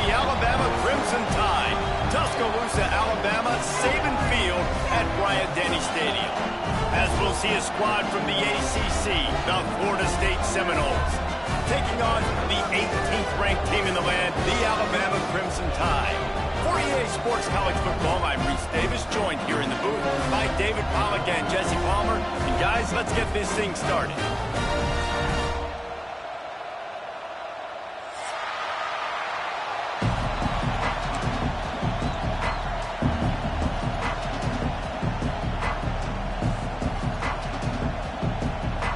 the Alabama Crimson Tide. Tuscaloosa, Alabama, Saban Field at Bryant-Denny Stadium. As we'll see a squad from the ACC, the Florida State Seminoles, taking on the 18th ranked team in the land, the Alabama Crimson Tide. For EA Sports College Football, I'm Reese Davis, joined here in the booth by David Pollack and Jesse Palmer. And guys, let's get this thing started.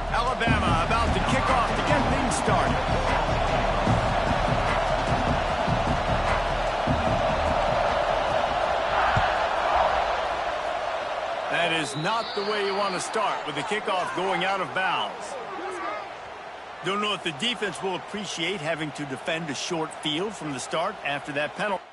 Alabama about to kick off to get things started. That is not the way you want to start with the kickoff going out of bounds. Don't know if the defense will appreciate having to defend a short field from the start after that penalty.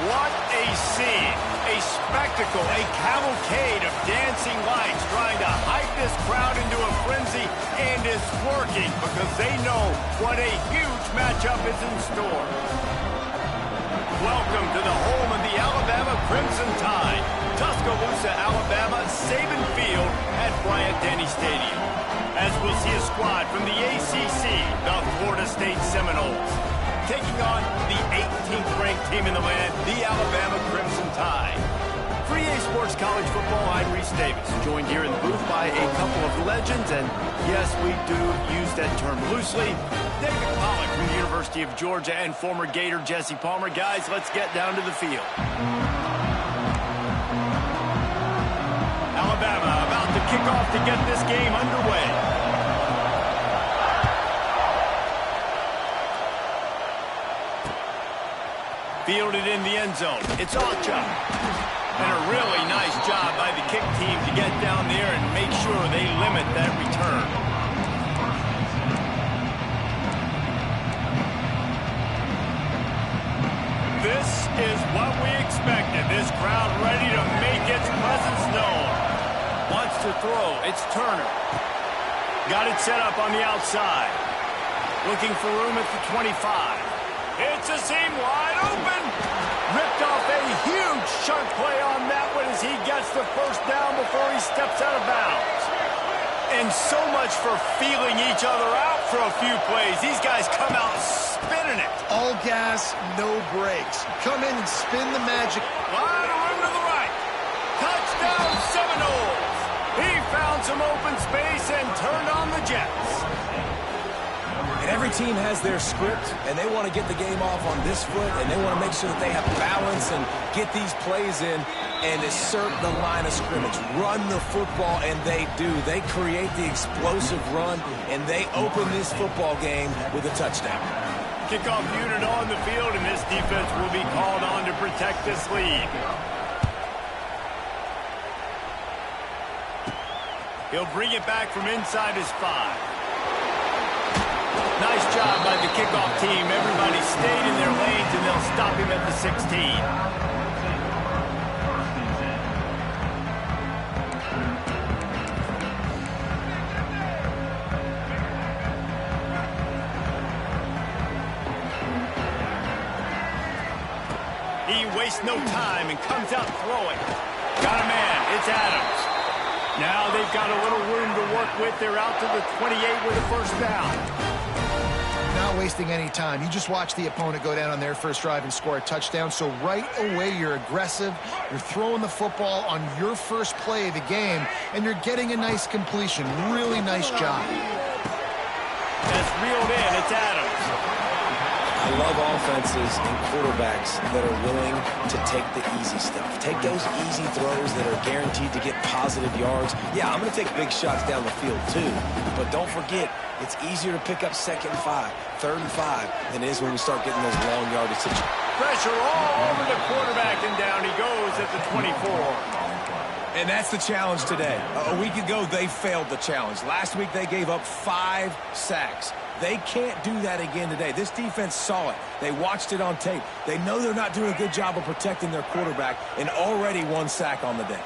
What a scene, a spectacle, a cavalcade of dancing lights trying to hype this crowd into a frenzy, and it's working because they know what a huge matchup is in store. Welcome to the home of the Alabama Crimson Tide, Tuscaloosa, Alabama, Saban Field at Bryant-Denny Stadium. As we'll see a squad from the ACC, the Florida State Seminoles, taking on the 18th ranked team in the land, the Alabama Crimson Tide. For EA Sports College Football, I'm Reese Davis, joined here in the booth by a couple of legends, and yes, we do use that term loosely. David Pollack from the University of Georgia and former Gator Jesse Palmer. Guys, let's get down to the field. Alabama about to kick off to get this game underway. Fielded in the end zone. It's Ocha. And a really nice job by the kick team to get down there limit that return. This is what we expected. This crowd ready to make its presence known. Wants to throw. It's Turner. Got it set up on the outside. Looking for room at the 25. It's a seam wide open. Ripped off a huge chunk play on that one as he gets the first down before he steps out of bounds. And so much for feeling each other out for a few plays. These guys come out spinning it. All gas, no brakes. Come in and spin the magic. Wide room to the right. Touchdown Seminoles. He found some open space and turned on the Jets. And every team has their script, and they want to get the game off on this foot, and they want to make sure that they have balance and get these plays in and assert the line of scrimmage. Run the football, and they do. They create the explosive run, and they open this football game with a touchdown. Kickoff unit on the field, and this defense will be called on to protect this lead. He'll bring it back from inside his 5. Nice job by the kickoff team. Everybody stayed in their lanes, and they'll stop him at the 16. He wastes no time and comes out throwing. Got a man. It's Adams. Now they've got a little room to work with. They're out to the 28 with a first down. Not wasting any time. You just watch the opponent go down on their first drive and score a touchdown. So right away, you're aggressive. You're throwing the football on your first play of the game, and you're getting a nice completion. Really nice job. That's reeled in. It's Adams. I love offenses and quarterbacks that are willing to take the easy stuff. Take those easy throws that are guaranteed to get positive yards. Yeah, I'm going to take big shots down the field too. But don't forget, it's easier to pick up 2nd and 5, 3rd and 5 than it is when we start getting those long yardage situations. Pressure all over the quarterback, and down he goes at the 24. And that's the challenge today. A week ago, they failed the challenge. Last week, they gave up 5 sacks. They can't do that again today. This defense saw it. They watched it on tape. They know they're not doing a good job of protecting their quarterback, and already 1 sack on the day.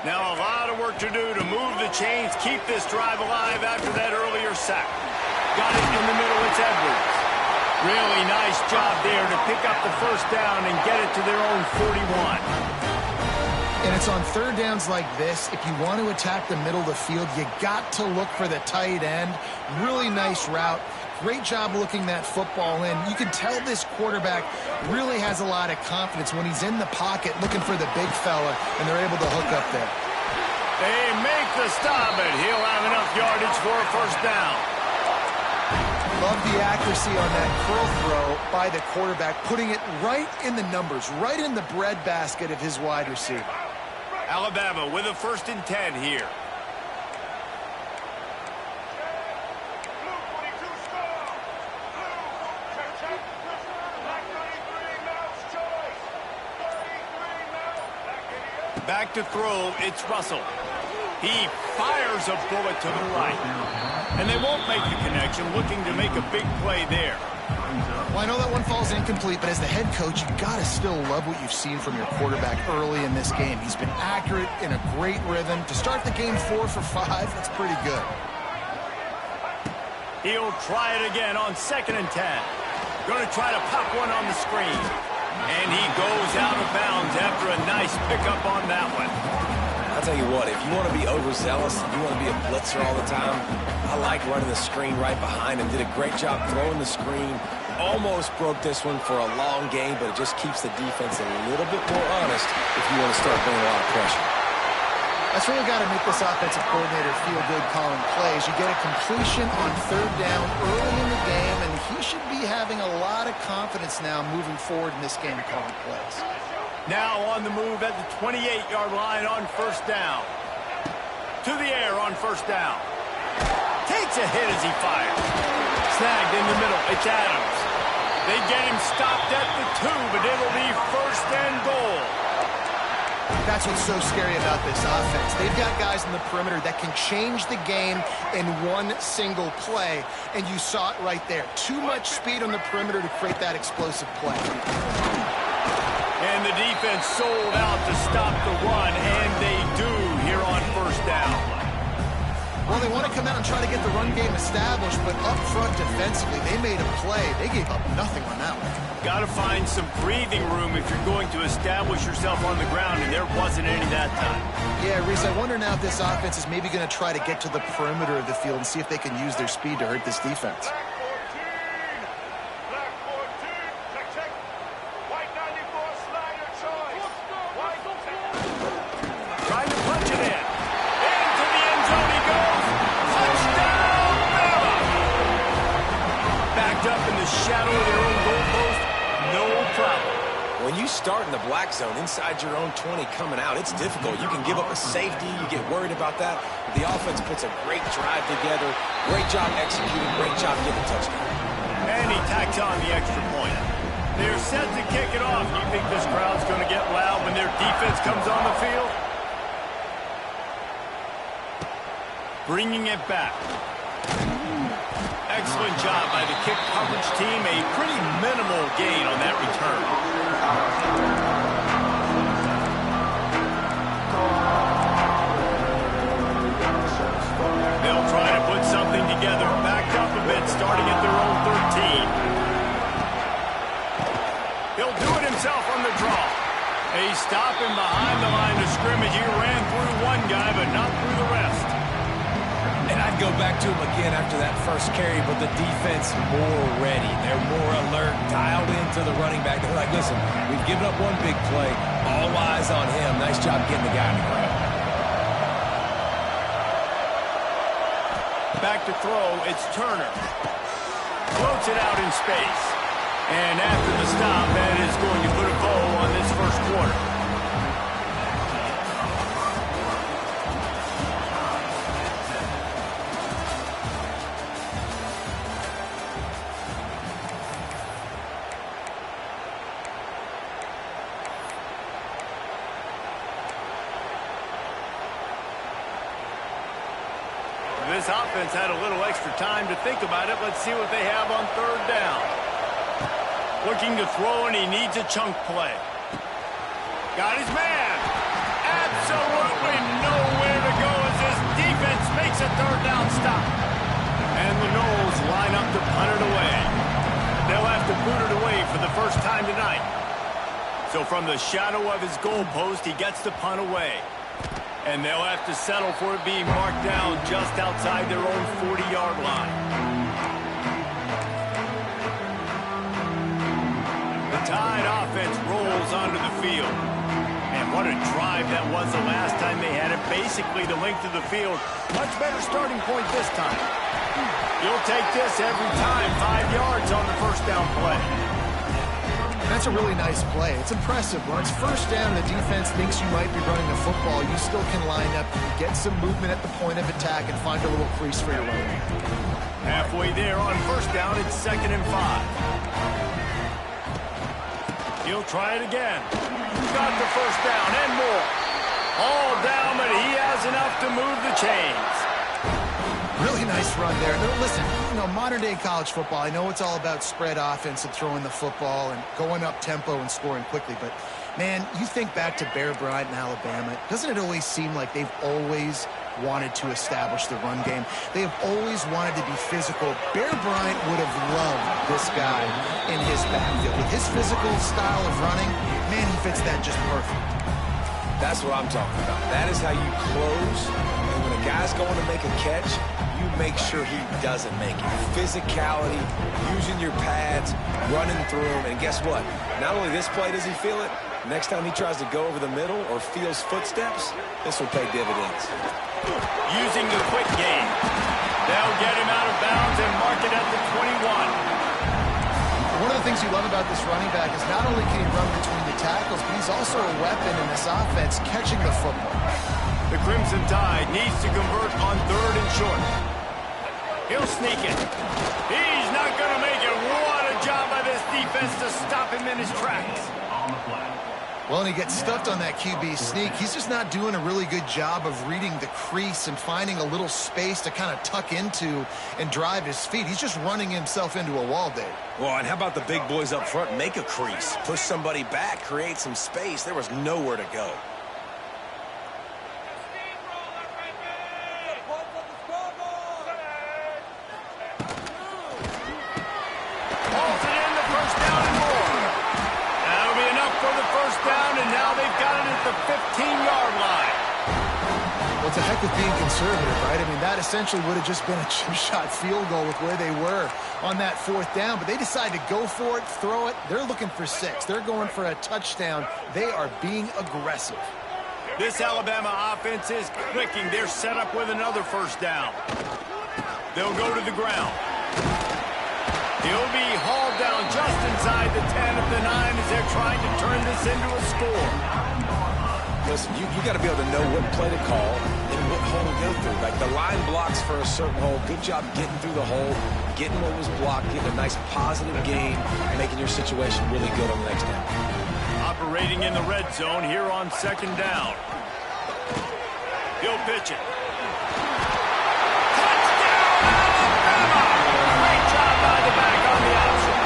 Now a lot of work to do to move the chains, keep this drive alive after that earlier sack. Got it in the middle, it's Edwards. Really nice job there to pick up the first down and get it to their own 41. And it's on 3rd downs like this. If you want to attack the middle of the field, you got to look for the tight end. Really nice route. Great job looking that football in. You can tell this quarterback really has a lot of confidence when he's in the pocket looking for the big fella, and they're able to hook up there. They make the stop, and he'll have enough yardage for a first down. Love the accuracy on that curl throw by the quarterback, putting it right in the numbers, right in the breadbasket of his wide receiver. Alabama with a 1st and 10 here. Back to throw, it's Russell. He fires a bullet to the right. And they won't make the connection, looking to make a big play there. Well, I know that one falls incomplete, but as the head coach, you've got to still love what you've seen from your quarterback early in this game. He's been accurate in a great rhythm. To start the game 4 for 5, that's pretty good. He'll try it again on 2nd and 10. Going to try to pop one on the screen. And he goes out of bounds after a nice pickup on that one. I'll tell you what, if you want to be overzealous, if you want to be a blitzer all the time, I like running the screen right behind him. Did a great job throwing the screen. Almost broke this one for a long game, but it just keeps the defense a little bit more honest if you want to start bringing a lot of pressure. That's really got to make this offensive coordinator feel good calling plays. You get a completion on 3rd down early in the game, and he should be having a lot of confidence now moving forward in this game calling plays. Now on the move at the 28-yard line on 1st down. To the air on 1st down. Takes a hit as he fires. Snagged in the middle. It's Adams. They get him stopped at the 2, but it'll be 1st and goal. That's what's so scary about this offense. They've got guys in the perimeter that can change the game in one single play, and you saw it right there. Too much speed on the perimeter to create that explosive play. And the defense sold out to stop the run, and they do here on first down. Well, they want to come out and try to get the run game established, but up front defensively, they made a play. They gave up nothing on that one. Got to find some breathing room if you're going to establish yourself on the ground, and there wasn't any that time. Yeah, Reese, I wonder now if this offense is maybe going to try to get to the perimeter of the field and see if they can use their speed to hurt this defense. Trying to punch it in. Into the end zone he goes. Touchdown, Bama! Backed up in the shadow of their own goalpost. No problem. When you start in the black zone inside your own 20 coming out, it's difficult. You can give up a safety. You get worried about that. But the offense puts a great drive together. Great job executing. Great job getting a touchdown. And he tacks on the extra point. They're set to kick it off. You think this crowd's going to get loud when their defense comes on the field? Bringing it back. Excellent job by the kick coverage team. A pretty minimal gain on that return. They'll try to put something together. Backed up a bit, starting at their own 13. He'll do it himself on the draw. He's stopping behind the line of scrimmage. He ran through one guy, but not through the rest. And I'd go back to him again after that first carry, but the defense more ready. They're more alert, dialed into the running back. They're like, listen, we've given up one big play. All eyes on him. Nice job getting the guy on the ground. Back to throw, it's Turner. Floats it out in space. And after the stop, that is going to put a bow on this first quarter. This offense had a little extra time to think about it. Let's see what they have on third down. Looking to throw, and he needs a chunk play. Got his man. Absolutely nowhere to go as this defense makes a third down stop. And the Noles line up to punt it away. They'll have to boot it away for the first time tonight. So from the shadow of his goalpost, he gets the punt away. And they'll have to settle for it being marked down just outside their own 40-yard line. The Tide offense rolls onto the field. And what a drive that was the last time they had it. Basically the length of the field. Much better starting point this time. You'll take this every time. 5 yards on the first down play. That's a really nice play. It's impressive. When it's first down, the defense thinks you might be running the football. You still can line up, get some movement at the point of attack, and find a little crease for your running. Halfway there on first down, it's 2nd and 5. He'll try it again. Got the first down and more. All down, but he has enough to move the chains. Really nice run there. Now, listen, modern-day college football, I know it's all about spread offense and throwing the football and going up tempo and scoring quickly, but, man, you think back to Bear Bryant in Alabama, doesn't it always seem like they've always wanted to establish the run game? They have always wanted to be physical. Bear Bryant would have loved this guy in his backfield. With his physical style of running, man, he fits that just perfect. That's what I'm talking about. That is how you close. And when a guy's going to make a catch, you make sure he doesn't make it. Physicality, using your pads, running through them. And guess what? Not only this play does he feel it, next time he tries to go over the middle or feels footsteps, this will pay dividends. Using the quick game. They'll get him out of bounds and mark it at the 21. One of the things you love about this running back is not only can he run between the tackles, but he's also a weapon in this offense catching the football. The Crimson Tide needs to convert on 3rd and short. He'll sneak it. He's not going to make it. What a job by this defense to stop him in his tracks. Well, and he gets stuffed on that QB sneak. He's just not doing a really good job of reading the crease and finding a little space to kind of tuck into and drive his feet. He's just running himself into a wall, Dave. Well, and how about the big boys up front? Make a crease. Push somebody back. Create some space. There was nowhere to go. Holds it in, the first down and more. That'll be enough for the first down, and now they've got it at the 15-yard line. Well, it's a heck of being conservative, right? I mean, that essentially would have just been a chip shot field goal with where they were on that fourth down, but they decided to go for it, throw it. They're looking for 6. They're going for a touchdown. They are being aggressive. This Alabama offense is clicking. They're set up with another first down. They'll go to the ground. He'll be hauled down just inside the 10 of the 9 as they're trying to turn this into a score. Listen, you got to be able to know what play to call and what hole to go through. Like the line blocks for a certain hole. Good job getting through the hole, getting what was blocked, getting a nice positive gain, making your situation really good on the next down. Operating in the red zone here on second down. He'll pitch it. Touchdown, Alabama! Great job by the back on the option.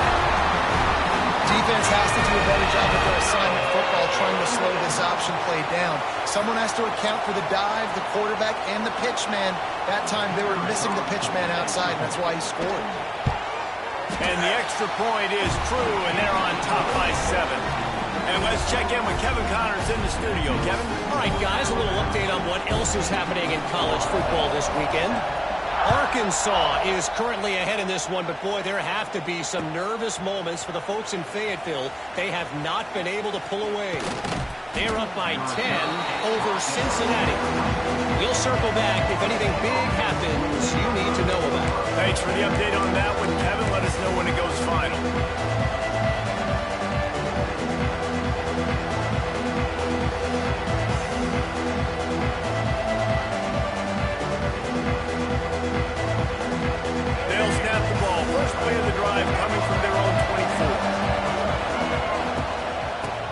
Defense has to do a better job with their assignment football trying to slow this option play down. Someone has to account for the dive, the quarterback, and the pitch man. That time they were missing the pitch man outside, and that's why he scored. And the extra point is true, and they're on top by 7. And let's check in with Kevin Connors in the studio. Kevin? All right, guys, a little update on what else is happening in college football this weekend. Arkansas is currently ahead in this one, but boy, there have to be some nervous moments for the folks in Fayetteville. They have not been able to pull away. They're up by 10 over Cincinnati. We'll circle back if anything big happens you need to know about. Thanks for the update on that one, Kevin. Let us know when it goes final. Play of the drive coming from their own 24.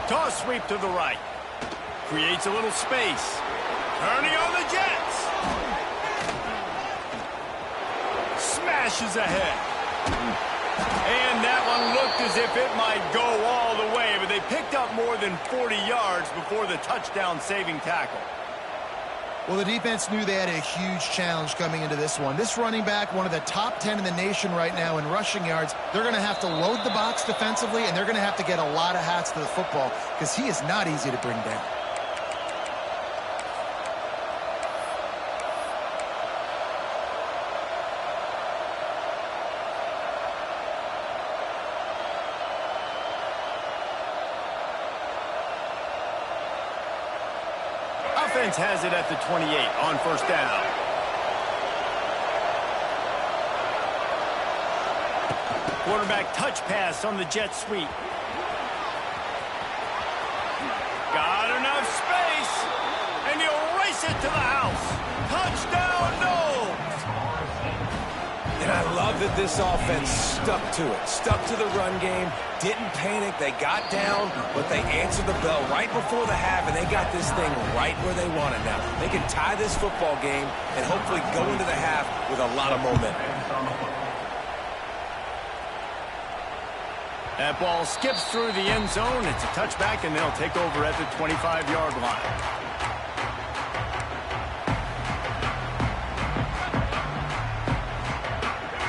Toss sweep to the right. Creates a little space. Turning on the Jets. Smashes ahead. And that one looked as if it might go all the way, but they picked up more than 40 yards before the touchdown-saving tackle. Well, the defense knew they had a huge challenge coming into this one. This running back, one of the top 10 in the nation right now in rushing yards, they're going to have to load the box defensively, and they're going to have to get a lot of hats to the football because he is not easy to bring down. Offense has it at the 28 on first down. Quarterback touch pass on the jet sweep. Got enough space, and he'll race it to the house. Touchdown, no! And I love that this offense stuck to it, stuck to the run game, didn't panic. They got down, but they answered the bell right before the half, and they got this thing right where they want it now. They can tie this football game and hopefully go into the half with a lot of momentum. That ball skips through the end zone. It's a touchback, and they'll take over at the 25-yard line.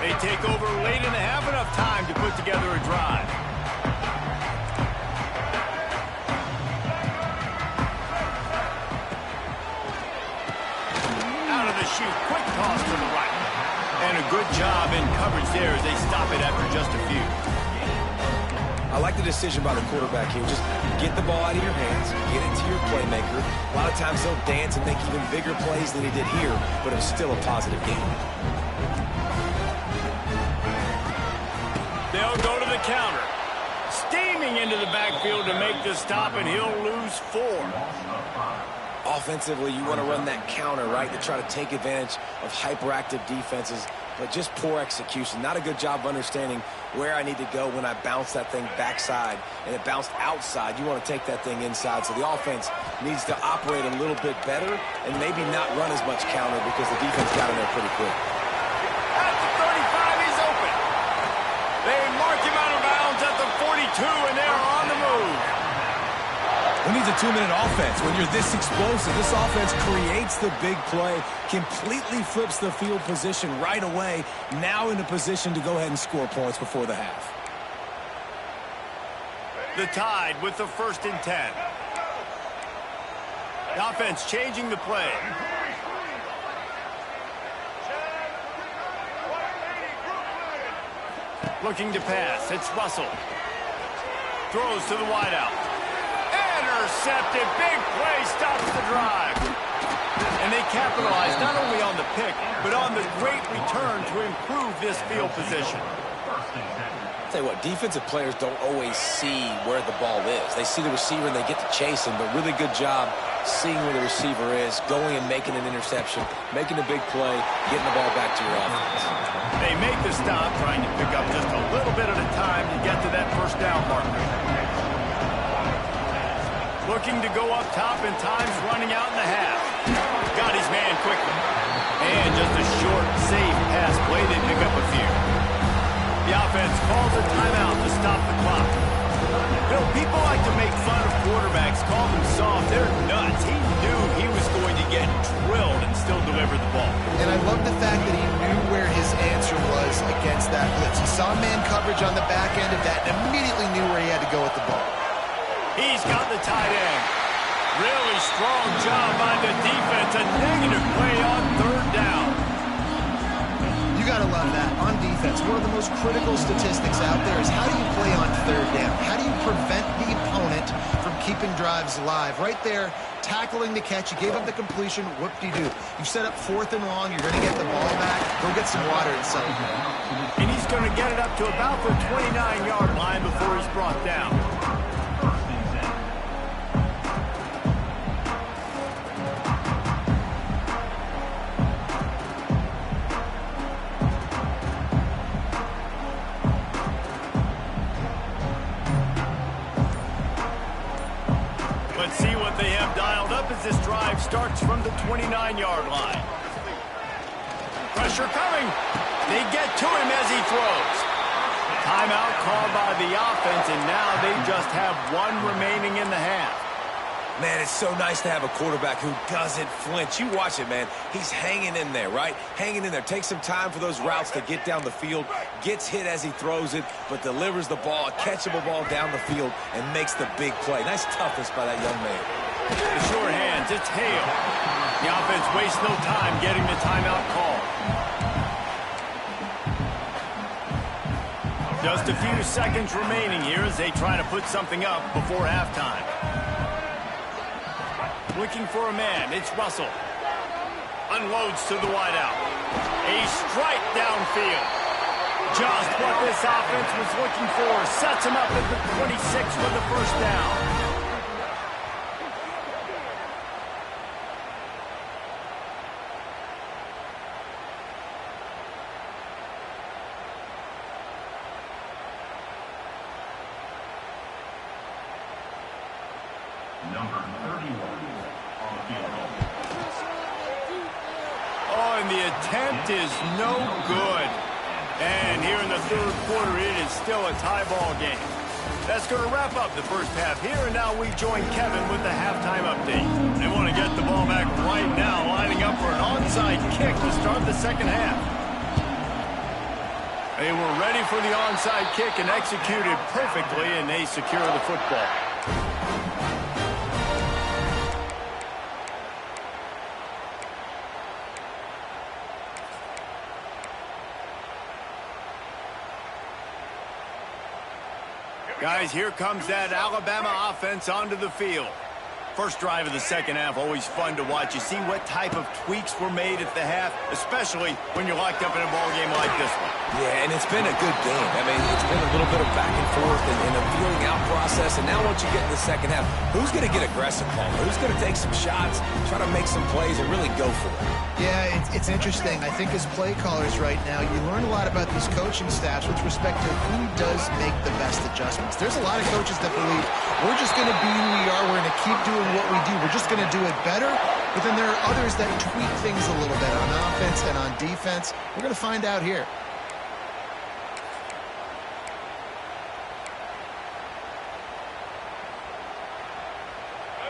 They take over late in the half, enough time to put together a drive. Out of the chute, quick toss to the right. And a good job in coverage there as they stop it after just a few. I like the decision by the quarterback here. Just get the ball out of your hands, get it to your playmaker. A lot of times he'll dance and make even bigger plays than he did here, but it was still a positive game. They'll go to the counter. Steaming into the backfield to make the stop, and he'll lose 4. Offensively, you want to run that counter, right, to try to take advantage of hyperactive defenses. but just poor execution. Not a good job of understanding where I need to go when I bounce that thing backside, and it bounced outside. You want to take that thing inside, so the offense needs to operate a little bit better and maybe not run as much counter because the defense got in there pretty quick. At the 35, he's open. They mark him out of bounds at the 42, and they're on the move. Who needs a 2-minute offense? When you're this explosive, this offense creates the big play, completely flips the field position right away, now in a position to go ahead and score points before the half. The Tide with the 1st and 10. The offense changing the play. Looking to pass. It's Russell. Throws to the wideout. Intercepted. Big play stops the drive. And they capitalize not only on the pick, but on the great return to improve this field position. I'll tell you what, defensive players don't always see where the ball is. They see the receiver and they get to chase him, but really good job seeing where the receiver is, going and making an interception, making a big play, getting the ball back to your offense. They make the stop, trying to pick up just a little bit at a time to get to that 1st down marker. Looking to go up top, and time's running out in the half. Got his man quickly. And just a short, safe pass play. They pick up a few. The offense calls a timeout to stop the clock. You know, people like to make fun of quarterbacks, call them soft. They're nuts. He knew he was going to get drilled and still deliver the ball. And I love the fact that he knew where his answer was against that blitz. He saw man coverage on the back end of that and immediately knew where he had to go with the ball. He's got the tight end. Really strong job by the defense. A negative play on 3rd down. You got to love that. On defense, one of the most critical statistics out there is how do you play on 3rd down? How do you prevent the opponent from keeping drives alive? Right there, tackling the catch. You gave up the completion. Whoop-de-doo. You set up 4th and long. You're going to get the ball back. Go get some water and something. And he's going to get it up to about the 29-yard line before he's brought down. Let's see what they have dialed up as this drive starts from the 29-yard line. Pressure coming. They get to him as he throws. Timeout called by the offense, and now they just have 1 remaining in the half. Man, it's so nice to have a quarterback who doesn't flinch. You watch it, man. He's hanging in there, right? Hanging in there. Takes some time for those routes to get down the field. Gets hit as he throws it, but delivers the ball, a catchable ball down the field, and makes the big play. Nice toughness by that young man. The short hands, it's Hale. The offense wastes no time getting the timeout call. Just a few seconds remaining here as they try to put something up before halftime. Looking for a man, it's Russell. Unloads to the wideout. A strike downfield. Just what this offense was looking for. Sets him up at the 26 for the 1st down. Number 31 on the field. Oh, and the attempt is no good. And here in the 3rd quarter, it is still a tie ball game. That's going to wrap up the 1st half here, and now we join Kevin with the halftime update. They want to get the ball back right now, lining up for an onside kick to start the 2nd half. They were ready for the onside kick and executed perfectly, and they secure the football. Guys, here comes that Alabama offense onto the field. First drive of the second half, always fun to watch. You see what type of tweaks were made at the half, especially when you're locked up in a ball game like this one. Yeah, and it's been a good game. I mean, it's been a little bit of back and forth and a feeling out process. And now once you get in the second half, who's going to get aggressive, Paul? Who's going to take some shots, try to make some plays, and really go for it? Yeah, it's interesting. I think as play callers right now, you learn a lot about these coaching staffs with respect to who does make the best adjustments. There's a lot of coaches that believe we're just going to be who we are. We're going to keep doing what we do. We're just going to do it better. But then there are others that tweak things a little bit on offense and on defense. We're going to find out here.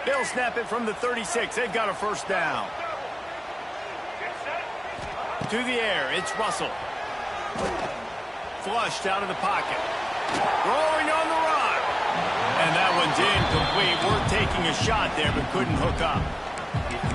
They'll snap it from the 36. They've got a first down. To the air, it's Russell. Flushed out of the pocket. Throwing on the run. And that one's incomplete. We're taking a shot there, but couldn't hook up.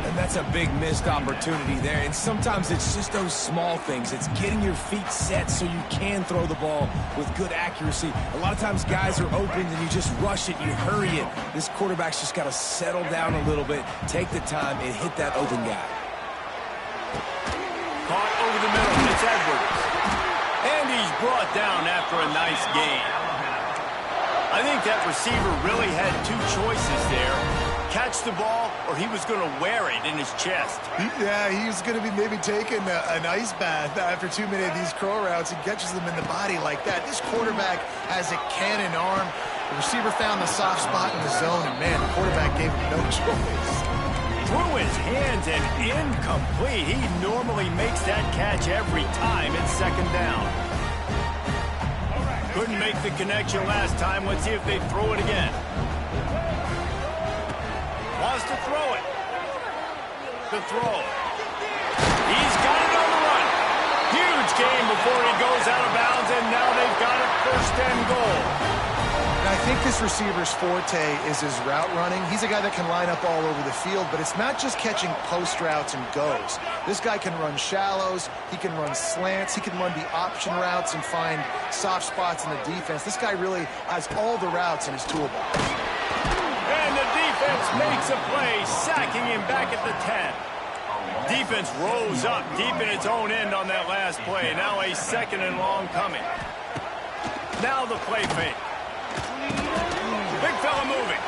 And that's a big missed opportunity there. And sometimes it's just those small things. It's getting your feet set so you can throw the ball with good accuracy. A lot of times guys are open and you just rush it, you hurry it. This quarterback's just got to settle down a little bit, take the time, and hit that open guy. Caught over the middle. It's Edwards. And he's brought down after a nice gain. I think that receiver really had two choices there. Catch the ball, or he was going to wear it in his chest. Yeah, he's going to be maybe taking an ice bath after too many of these curl routes. He catches them in the body like that. This quarterback has a cannon arm. The receiver found the soft spot in the zone, and, man, the quarterback gave him no choice. Through his hands and incomplete. He normally makes that catch every time. It's second down. Couldn't make the connection last time. Let's see if they throw it again. Wants to throw it. The throw. He's got it on the run. Huge game before he goes out of bounds, and now they've got it first and goal. I think this receiver's forte is his route running. He's a guy that can line up all over the field, but it's not just catching post routes and goes. This guy can run shallows, he can run slants, he can run the option routes and find soft spots in the defense. This guy really has all the routes in his toolbox. And the defense makes a play, sacking him back at the 10. Defense rose up deep in its own end on that last play. Now a second and long coming. Now the play fake. Big fella moving.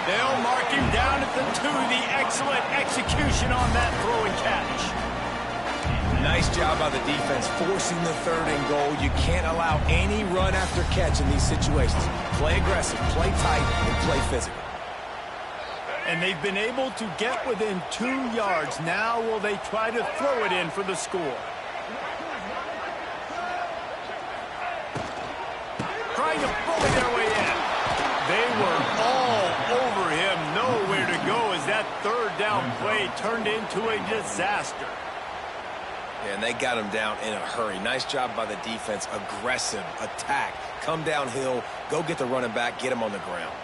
They'll mark him down at the 2. The excellent execution on that throw and catch. Nice job by the defense forcing the third and goal. You can't allow any run after catch in these situations. Play aggressive, play tight, and play physical. And they've been able to get within 2 yards. Now will they try to throw it in for the score? Trying to bully their way in. They were all over him. Nowhere to go as that third down play turned into a disaster. Yeah, and they got him down in a hurry. Nice job by the defense. Aggressive, attack, come downhill, go get the running back, get him on the ground.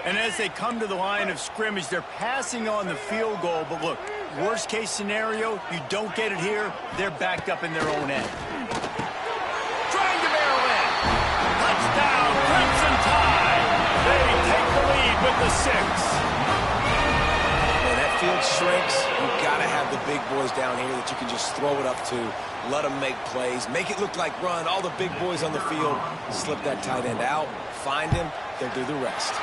And as they come to the line of scrimmage, they're passing on the field goal. But look, worst case scenario, you don't get it here, they're backed up in their own end. Trying to barrel in. Touchdown, Crimson Tide. They take the lead with the 6. When that field shrinks, you've got to have the big boys down here that you can just throw it up to, let them make plays, make it look like run. All the big boys on the field, slip that tight end out, find him, they'll do the rest.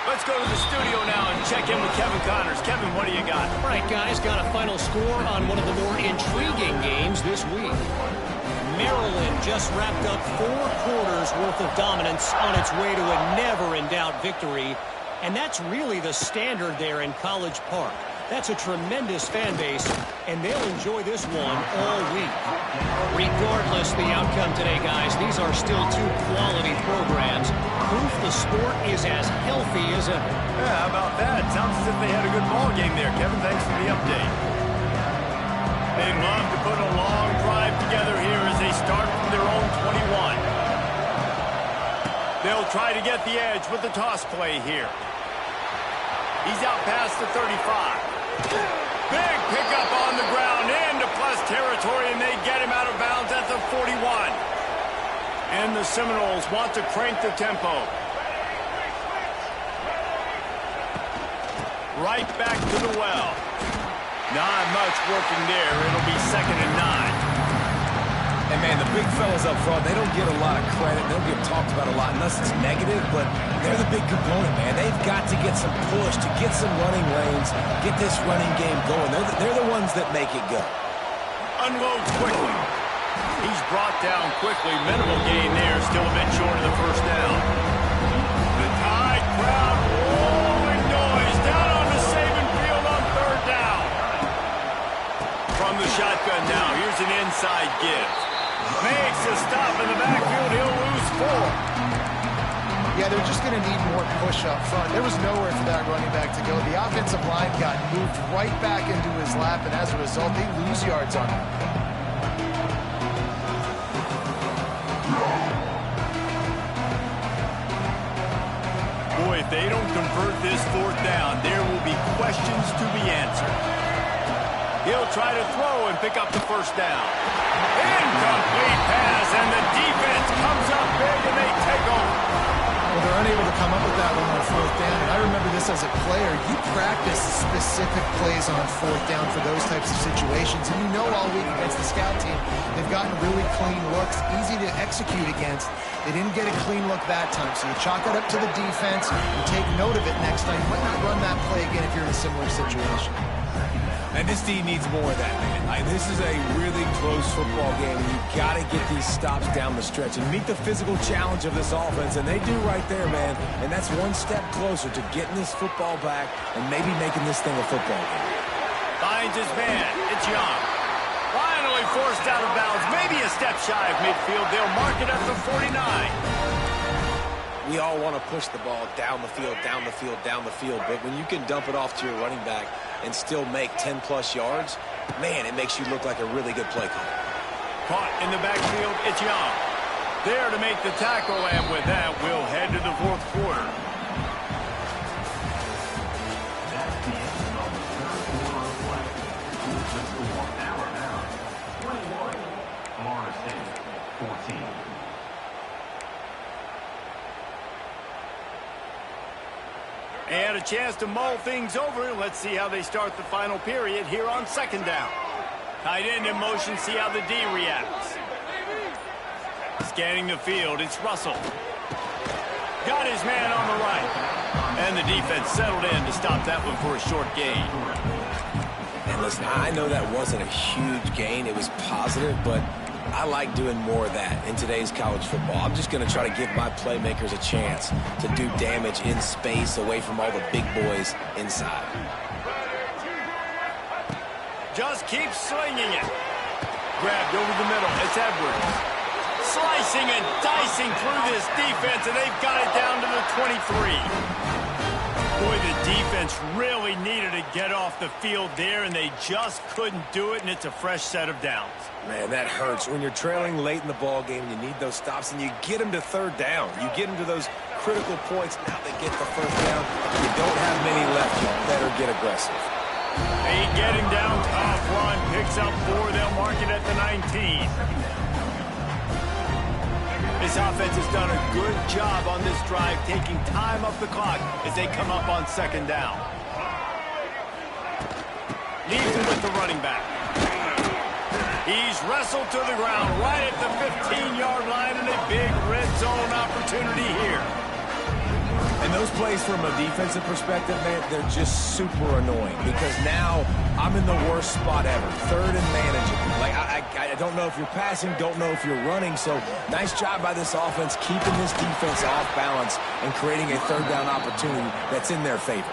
Let's go to the studio now and check in with Kevin Connors. Kevin, what do you got? All right, guys, got a final score on one of the more intriguing games this week. Maryland just wrapped up 4 quarters worth of dominance on its way to a never-in-doubt victory. And that's really the standard there in College Park. That's a tremendous fan base, and they'll enjoy this one all week. Regardless the outcome today, guys, these are still 2 quality programs. Proof the sport is as healthy as ever. Yeah, how about that? Sounds as if they had a good ball game there. Kevin, thanks for the update. They'd love to put a long drive together here as they start from their own 21. They'll try to get the edge with the toss play here. He's out past the 35. Big pickup on the ground into plus territory, and they get him out of bounds at the 41. And the Seminoles want to crank the tempo. Right back to the well. Not much working there. It'll be 2nd and 9. And, man, the big fellas up front, they don't get a lot of credit. They don't get talked about a lot unless it's negative, but they're the big component, man. They've got to get some push, to get some running lanes, get this running game going. They're the ones that make it go. Unload quickly. He's brought down quickly. Minimal gain there. Still a bit short of the first down. The Tide crowd rolling noise down on the Saban field on 3rd down. From the shotgun now. Here's an inside give. Makes a stop in the backfield. He'll lose 4. Yeah, they're just going to need more push up front. There was nowhere for that running back to go. The offensive line got moved right back into his lap, and as a result, they lose yards on him. Boy, if they don't convert this 4th down, there will be questions to be answered. He'll try to throw and pick up the 1st down. Incomplete pass, and the defense comes up big, and they take over. Well, they're unable to come up with that one on 4th down. And I remember this as a player. You practice specific plays on 4th down for those types of situations. And you know all week against the scout team, they've gotten really clean looks, easy to execute against. They didn't get a clean look that time. So you chalk it up to the defense and take note of it next time. You might not run that play again if you're in a similar situation. And this team needs more of that, man. This is a really close football game, and you've got to get these stops down the stretch and meet the physical challenge of this offense, and they do right there, man. And that's one step closer to getting this football back and maybe making this thing a football game. Finds his man. It's Young. Finally forced out of bounds. Maybe a step shy of midfield. They'll mark it up to 49. We all want to push the ball down the field, down the field, down the field. But when you can dump it off to your running back and still make 10-plus yards, man, it makes you look like a really good play caller. Caught in the backfield, it's Young. There to make the tackle, and with that, we'll head to the 4th quarter. That's the end of the 3rd quarter of play. Cisco won Alabama 21, Florida State 14. And a chance to mull things over. Let's see how they start the final period here on 2nd down. Tight end in motion, see how the D reacts. Scanning the field, it's Russell. Got his man on the right. And the defense settled in to stop that one for a short gain. And listen, I know that wasn't a huge gain. It was positive, but I like doing more of that in today's college football. I'm just going to try to give my playmakers a chance to do damage in space away from all the big boys inside. Just keep slinging it. Grabbed over the middle. It's Edwards. Slicing and dicing through this defense, and they've got it down to the 23. Boy, the defense really needed to get off the field there, and they just couldn't do it, and it's a fresh set of downs. Man, that hurts. When you're trailing late in the ball game, you need those stops, and you get them to 3rd down. You get them to those critical points. Now they get the 1st down. You don't have many left. You better get aggressive. They get him down. Tough run. Picks up 4. They'll mark it at the 19. This offense has done a good job on this drive, taking time off the clock as they come up on 2nd down. Leaves him with the running back. He's wrestled to the ground right at the 15-yard line, and a big red zone opportunity here. And those plays from a defensive perspective, man, they're just super annoying because now I'm in the worst spot ever, 3rd and manageable. Like, I don't know if you're passing, don't know if you're running, so nice job by this offense keeping this defense off balance and creating a 3rd down opportunity that's in their favor.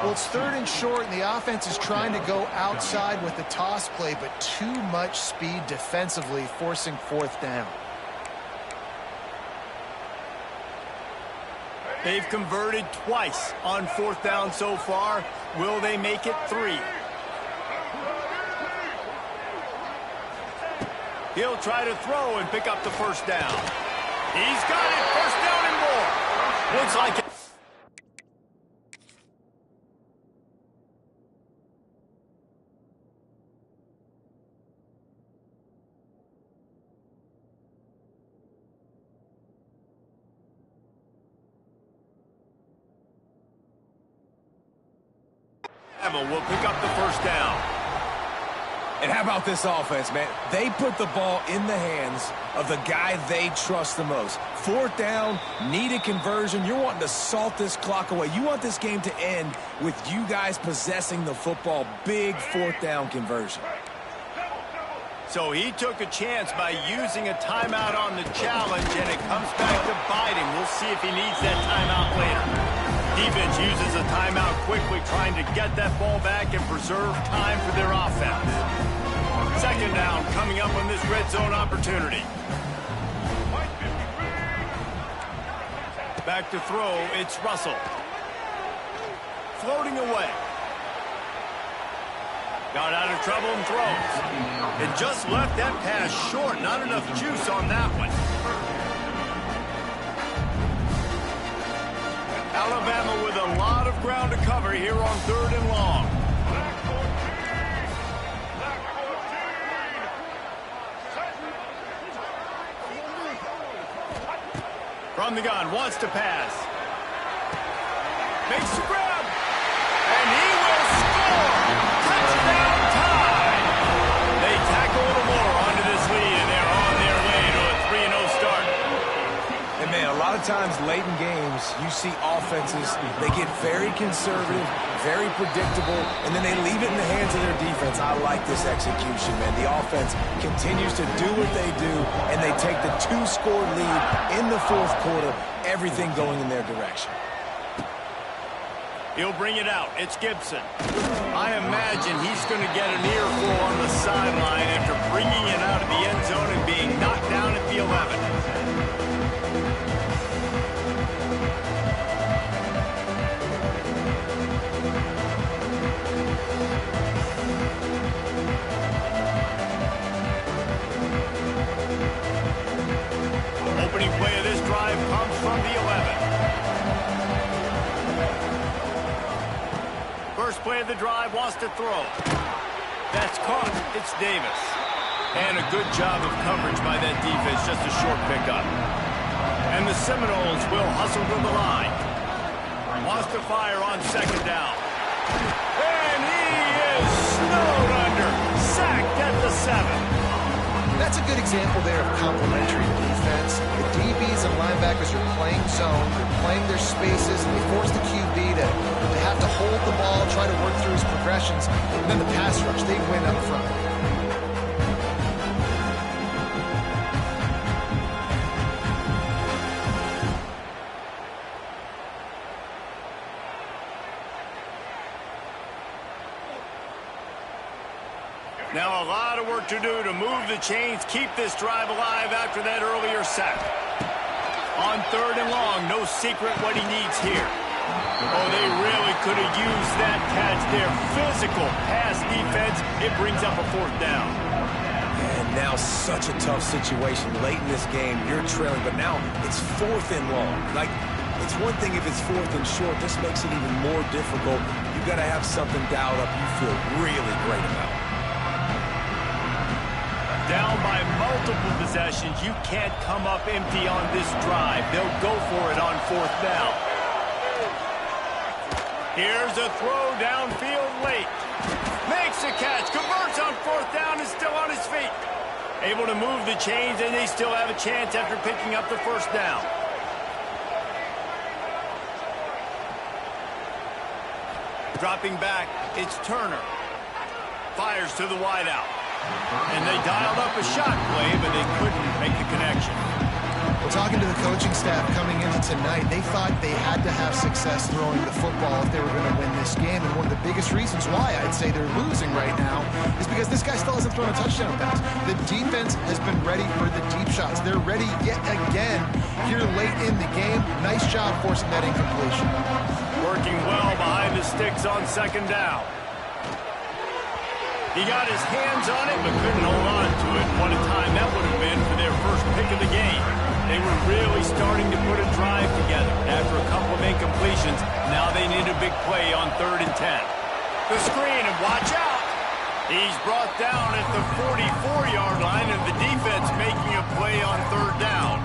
Well, it's 3rd and short, and the offense is trying to go outside with the toss play, but too much speed defensively, forcing 4th down. They've converted twice on 4th down so far. Will they make it 3? He'll try to throw and pick up the 1st down. He's got it. 1st down and more. Looks like it. Bama will pick up the first down. And how about this offense, man? They put the ball in the hands of the guy they trust the most. Fourth down, need a conversion. You're wanting to salt this clock away. You want this game to end with you guys possessing the football. Big fourth down conversion. So he took a chance by using a timeout on the challenge, and it comes back to bite him. We'll see if he needs that timeout later. Defense uses a timeout quickly, trying to get that ball back and preserve time for their offense. Second down coming up on this red zone opportunity. Back to throw, it's Russell. Floating away. Got out of trouble and throws. And just left that pass short. Not enough juice on that one. Alabama with a lot of ground to cover here on 3rd and long. From the gun, wants to pass. Makes the grab. And he will score. Touchdown tie. They tack a little more onto this lead, and they're on their way to a 3-0 start. And, man, a lot of times late in games, you see offenses, they get very conservative, very predictable, and then they leave it in the hands of their defense. I like this execution, man. The offense continues to do what they do, and they take the 2-score lead in the fourth quarter, everything going in their direction. He'll bring it out. It's Gibson. I imagine he's going to get an earful on the sideline after bringing it out of the end zone and being knocked down at the 11. Opening play of this drive comes from the 11. First play of the drive, wants to throw. That's caught. It's Davis. And a good job of coverage by that defense, just a short pickup. And the Seminoles will hustle to the line. Wants to fire on second down. And he is snowed under. Sacked at the 7. That's a good example there of complementary defense. The DBs and linebackers are playing zone, they're playing their spaces, and they force the QB to have to hold the ball, try to work through his progressions, and then the pass rush, they win up front. Now a lot of work to do to move the chains, keep this drive alive after that earlier sack. On 3rd and long, no secret what he needs here. Oh, they really could have used that catch there. Physical pass defense. It brings up a 4th down. And now such a tough situation. Late in this game, you're trailing, but now it's 4th and long. Like, it's one thing if it's 4th and short. This makes it even more difficult. You've got to have something dialed up you feel really great about. Down by multiple possessions, you can't come up empty on this drive. They'll go for it on 4th down. Here's a throw downfield late. Makes the catch, converts on 4th down, and still on his feet. Able to move the chains, and they still have a chance after picking up the first down. Dropping back, it's Turner. Fires to the wideout. And they dialed up a shot play, but they couldn't make the connection. Well, talking to the coaching staff coming into tonight, they thought they had to have success throwing the football if they were going to win this game. And one of the biggest reasons why I'd say they're losing right now is because this guy still hasn't thrown a touchdown pass. The defense has been ready for the deep shots. They're ready yet again here late in the game. Nice job forcing that incompletion. Working well behind the sticks on second down. He got his hands on it, but couldn't hold on to it. What a time that would have been for their first pick of the game. They were really starting to put a drive together. After a couple of incompletions, now they need a big play on 3rd and 10. The screen, and watch out. He's brought down at the 44-yard line, and the defense making a play on 3rd down.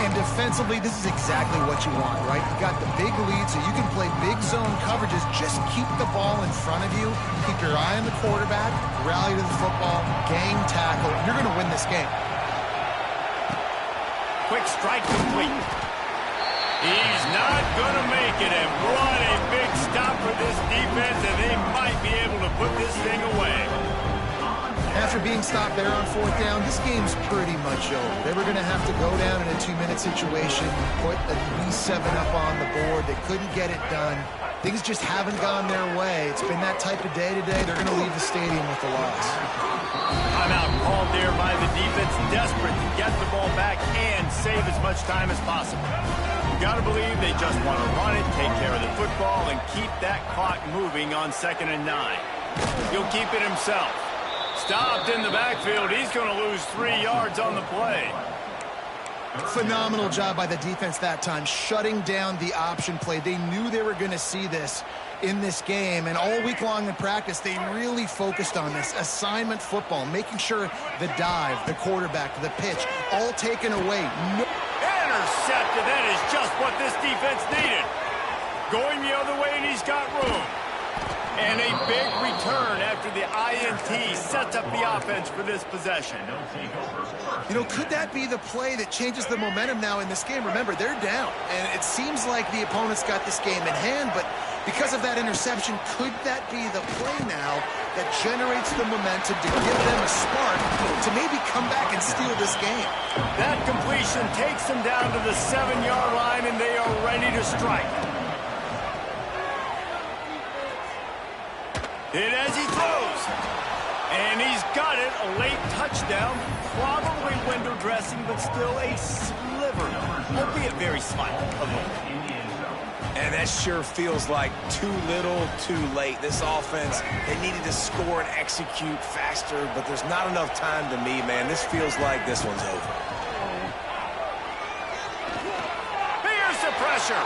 And And defensively, this is exactly what you want, right? You got the big lead, so you can play big zone coverages. Just keep the ball in front of you. Keep your eye on the quarterback, rally to the football, game tackle. You're going to win this game. Quick strike complete. He's not going to make it, and what a big stop for this defense, and they might be able to put this thing away. After being stopped there on fourth down, this game's pretty much over. They were going to have to go down in a 2-minute situation, put at least 7 up on the board. They couldn't get it done. Things just haven't gone their way. It's been that type of day today. They're going to leave the stadium with a loss. Timeout called there by the defense, desperate to get the ball back and save as much time as possible. You got to believe they just want to run it, take care of the football, and keep that clock moving on 2nd and 9. He'll keep it himself. Stopped in the backfield. He's going to lose 3 yards on the play. Phenomenal job by the defense that time, shutting down the option play. They knew they were going to see this in this game, and all week long in practice, they really focused on this assignment football, making sure the dive, the quarterback, the pitch, all taken away. Intercepted. That is just what this defense needed. Going the other way, and he's got room. And a big return after the INT sets up the offense for this possession. You know, could that be the play that changes the momentum now in this game? Remember, they're down, and it seems like the opponent's got this game in hand, but because of that interception, could that be the play now that generates the momentum to give them a spark to maybe come back and steal this game? That completion takes them down to the 7-yard line, and they are ready to strike. Hit as he throws. And he's got it. A late touchdown. Probably window dressing, but still a sliver, albeit very slight, of hope. And that sure feels like too little, too late. This offense, they needed to score and execute faster, but there's not enough time to me, man. This feels like this one's over. Here's the pressure.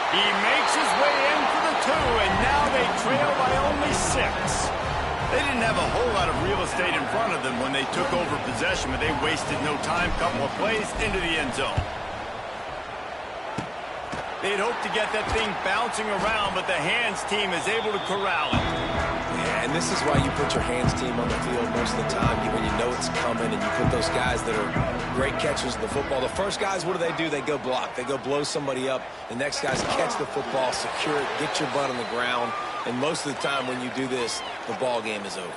He makes his way in for the 2, and now they trail by only 6. They didn't have a whole lot of real estate in front of them when they took over possession, but they wasted no time. Couple of plays into the end zone. They'd hoped to get that thing bouncing around, but the hands team is able to corral it. Yeah, and this is why you put your hands team on the field most of the time when you know it's coming, and you put those guys that are great catchers of the football. The first guys, what do? They go block. They go blow somebody up. The next guys catch the football, secure it, get your butt on the ground. And most of the time when you do this, the ball game is over.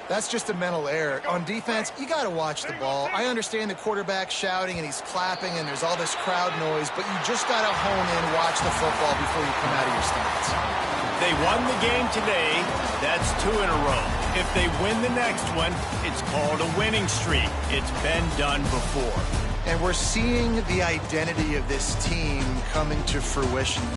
That's just a mental error. On defense, you got to watch the ball. I understand the quarterback shouting and he's clapping and there's all this crowd noise, but you just got to hone in, watch the football before you come out of your stance. They won the game today. That's 2 in a row. If they win the next one, it's called a winning streak. It's been done before. And we're seeing the identity of this team coming to fruition.